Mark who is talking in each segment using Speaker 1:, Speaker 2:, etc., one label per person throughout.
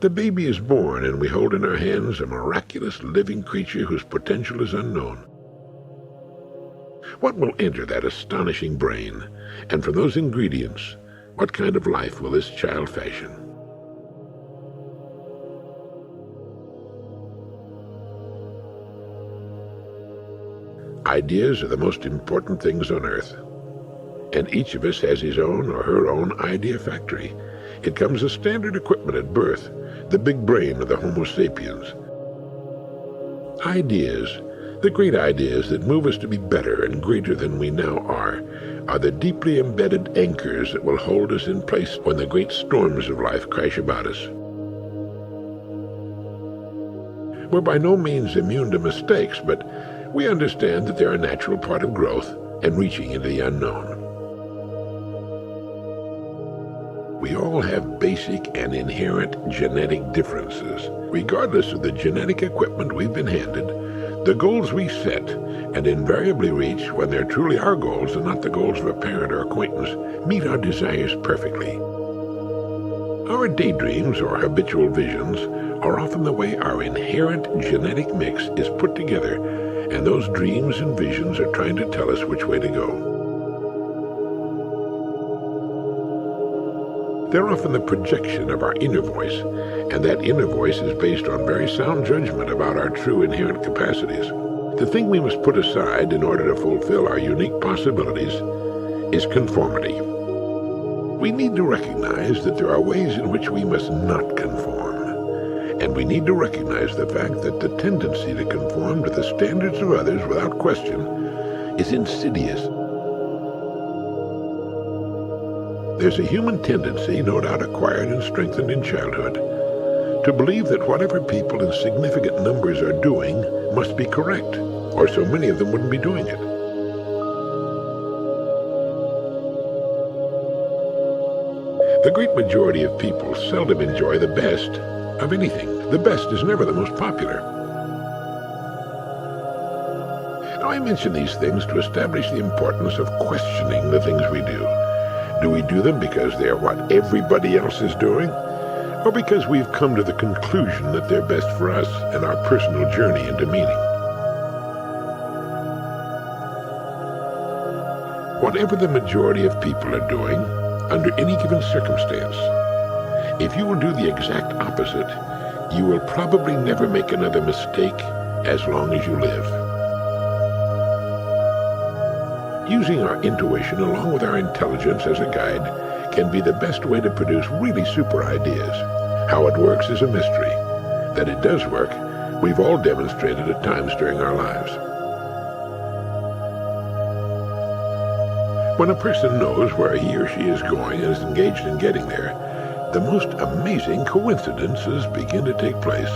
Speaker 1: The baby is born, and we hold in our hands a miraculous living creature whose potential is unknown. What will enter that astonishing brain? And from those ingredients, what kind of life will this child fashion? Ideas are the most important things on earth, and each of us has his own or her own idea factory. It comes as standard equipment at birth, the big brain of the Homo sapiens. Ideas, the great ideas that move us to be better and greater than we now are the deeply embedded anchors that will hold us in place when the great storms of life crash about us. We're by no means immune to mistakes, but we understand that they're a natural part of growth and reaching into the unknown. We all have basic and inherent genetic differences. Regardless of the genetic equipment we've been handed, the goals we set and invariably reach when they're truly our goals and not the goals of a parent or acquaintance meet our desires perfectly. Our daydreams or habitual visions are often the way our inherent genetic mix is put together, and those dreams and visions are trying to tell us which way to go. They're often the projection of our inner voice, and that inner voice is based on very sound judgment about our true inherent capacities. The thing we must put aside in order to fulfill our unique possibilities is conformity. We need to recognize that there are ways in which we must not conform, and we need to recognize the fact that the tendency to conform to the standards of others without question is insidious. There's a human tendency, no doubt acquired and strengthened in childhood, to believe that whatever people in significant numbers are doing must be correct, or so many of them wouldn't be doing it. The great majority of people seldom enjoy the best of anything. The best is never the most popular. Now, I mention these things to establish the importance of questioning the things we do. Do we do them because they're what everybody else is doing, or because we've come to the conclusion that they're best for us and our personal journey into meaning? Whatever the majority of people are doing, under any given circumstance, if you will do the exact opposite, you will probably never make another mistake as long as you live. Using our intuition along with our intelligence as a guide can be the best way to produce really super ideas. How it works is a mystery. That it does work, we've all demonstrated at times during our lives. When a person knows where he or she is going and is engaged in getting there, the most amazing coincidences begin to take place.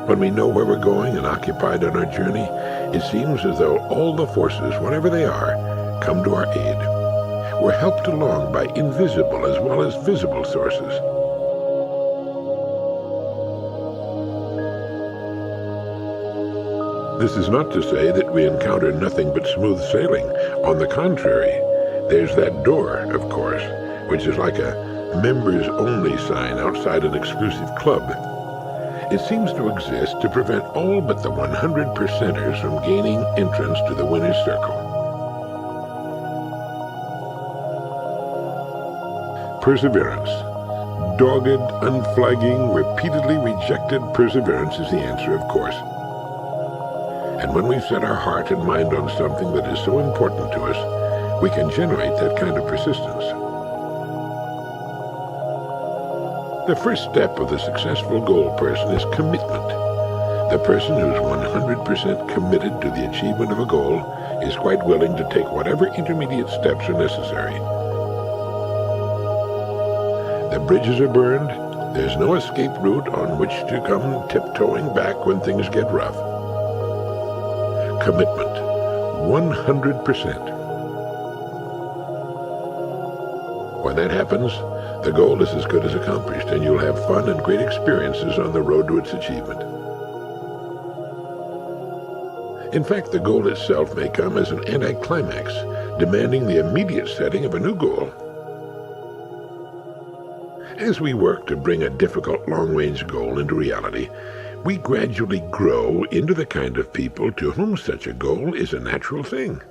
Speaker 1: When we know where we're going and occupied on our journey, it seems as though all the forces, whatever they are, come to our aid. We're helped along by invisible as well as visible sources. This is not to say that we encounter nothing but smooth sailing. On the contrary, there's that door, of course, which is like a members-only sign outside an exclusive club. It seems to exist to prevent all but the 100%ers from gaining entrance to the winner's circle. Perseverance. Dogged, unflagging, repeatedly rejected perseverance is the answer, of course. And when we've set our heart and mind on something that is so important to us, we can generate that kind of persistence. The first step of the successful goal person is commitment. The person who's 100% committed to the achievement of a goal is quite willing to take whatever intermediate steps are necessary. The bridges are burned. There's no escape route on which to come tiptoeing back when things get rough. Commitment, 100%. When that happens, the goal is as good as accomplished, and you'll have fun and great experiences on the road to its achievement. In fact, the goal itself may come as an anticlimax, demanding the immediate setting of a new goal. As we work to bring a difficult long-range goal into reality, we gradually grow into the kind of people to whom such a goal is a natural thing.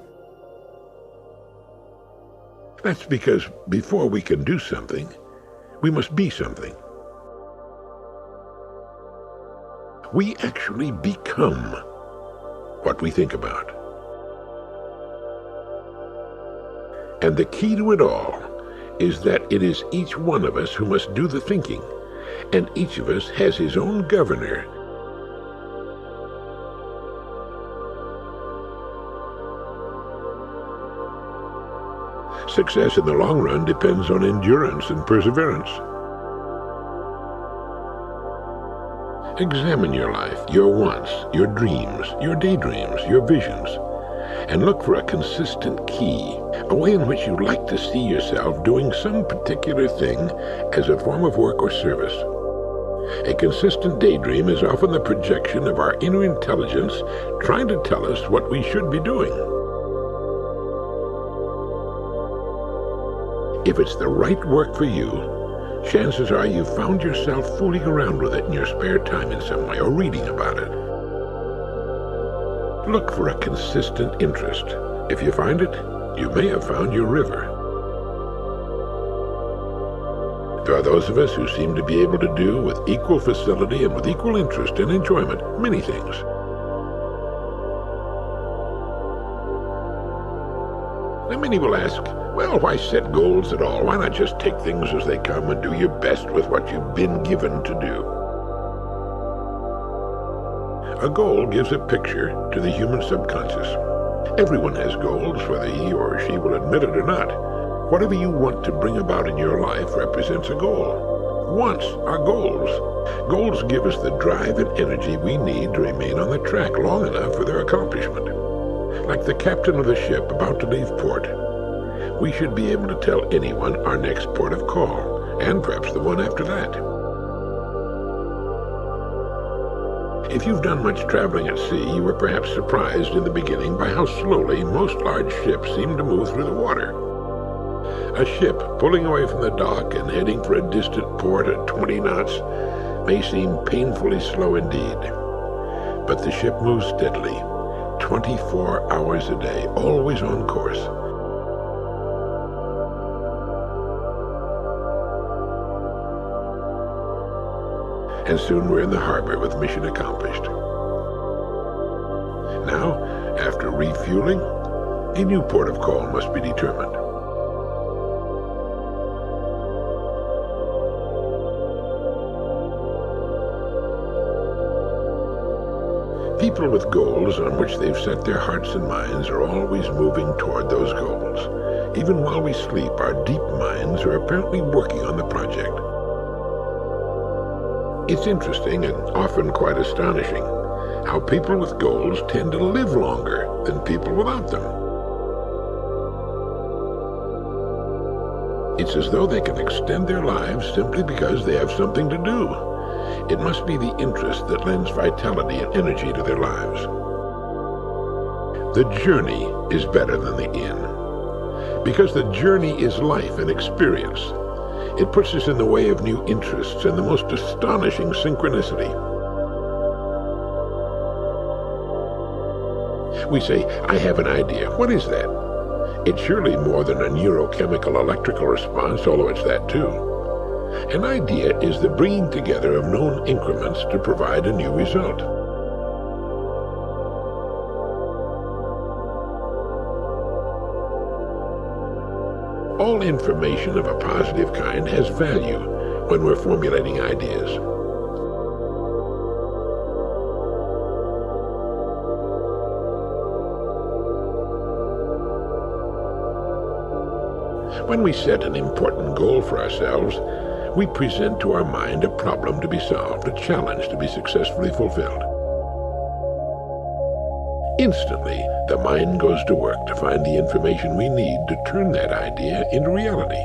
Speaker 1: That's because before we can do something, we must be something. We actually become what we think about. And the key to it all is that it is each one of us who must do the thinking, and each of us has his own governor. Success in the long run depends on endurance and perseverance. Examine your life, your wants, your dreams, your daydreams, your visions, and look for a consistent key, a way in which you like to see yourself doing some particular thing as a form of work or service. A consistent daydream is often the projection of our inner intelligence trying to tell us what we should be doing. If it's the right work for you, chances are you've found yourself fooling around with it in your spare time in some way or reading about it. Look for a consistent interest. If you find it, you may have found your river. There are those of us who seem to be able to do with equal facility and with equal interest and enjoyment many things. Now many will ask, well, why set goals at all? Why not just take things as they come and do your best with what you've been given to do? A goal gives a picture to the human subconscious. Everyone has goals, whether he or she will admit it or not. Whatever you want to bring about in your life represents a goal. Wants are goals. Goals give us the drive and energy we need to remain on the track long enough for their accomplishment. Like the captain of the ship about to leave port, we should be able to tell anyone our next port of call, and perhaps the one after that. If you've done much traveling at sea, you were perhaps surprised in the beginning by how slowly most large ships seem to move through the water. A ship pulling away from the dock and heading for a distant port at 20 knots may seem painfully slow indeed. But the ship moves steadily, 24 hours a day, always on course. And soon we're in the harbor with mission accomplished. Now, after refueling, a new port of call must be determined. People with goals on which they've set their hearts and minds are always moving toward those goals. Even while we sleep, our deep minds are apparently working on the project. It's interesting and often quite astonishing how people with goals tend to live longer than people without them. It's as though they can extend their lives simply because they have something to do. It must be the interest that lends vitality and energy to their lives. The journey is better than the end, because the journey is life and experience. It puts us in the way of new interests and the most astonishing synchronicity. We say, I have an idea. What is that? It's surely more than a neurochemical electrical response, although it's that too. An idea is the bringing together of known increments to provide a new result. All information of a positive kind has value when we're formulating ideas. When we set an important goal for ourselves, we present to our mind a problem to be solved, a challenge to be successfully fulfilled. Instantly, the mind goes to work to find the information we need to turn that idea into reality.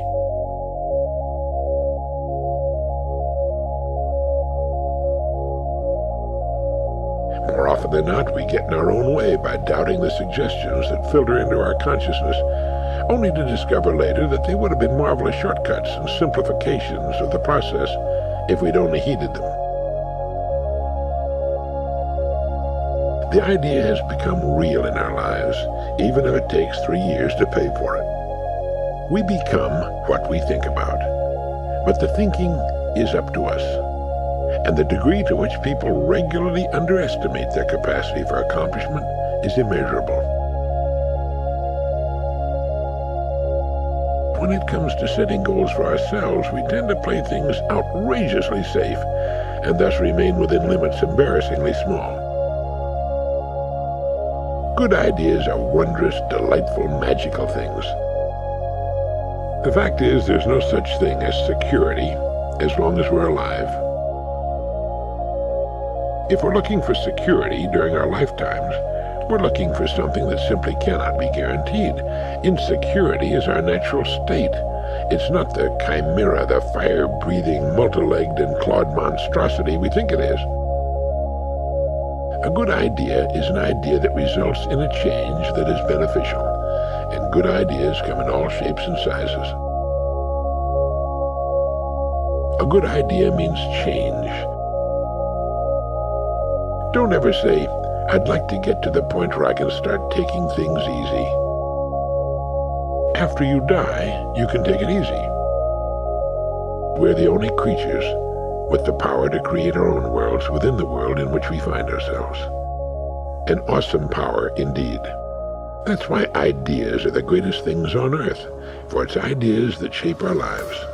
Speaker 1: More often than not, we get in our own way by doubting the suggestions that filter into our consciousness, only to discover later that they would have been marvelous shortcuts and simplifications of the process if we'd only heeded them. The idea has become real in our lives, even if it takes 3 years to pay for it. We become what we think about, but the thinking is up to us, and the degree to which people regularly underestimate their capacity for accomplishment is immeasurable. When it comes to setting goals for ourselves, we tend to play things outrageously safe, and thus remain within limits embarrassingly small. Good ideas are wondrous, delightful, magical things. The fact is, there's no such thing as security as long as we're alive. If we're looking for security during our lifetimes, we're looking for something that simply cannot be guaranteed. Insecurity is our natural state. It's not the chimera, the fire-breathing, multi-legged and clawed monstrosity we think it is. A good idea is an idea that results in a change that is beneficial, and good ideas come in all shapes and sizes. A good idea means change. Don't ever say, "I'd like to get to the point where I can start taking things easy." After you die, you can take it easy. We're the only creatures with the power to create our own worlds within the world in which we find ourselves. An awesome power indeed. That's why ideas are the greatest things on earth, for it's ideas that shape our lives.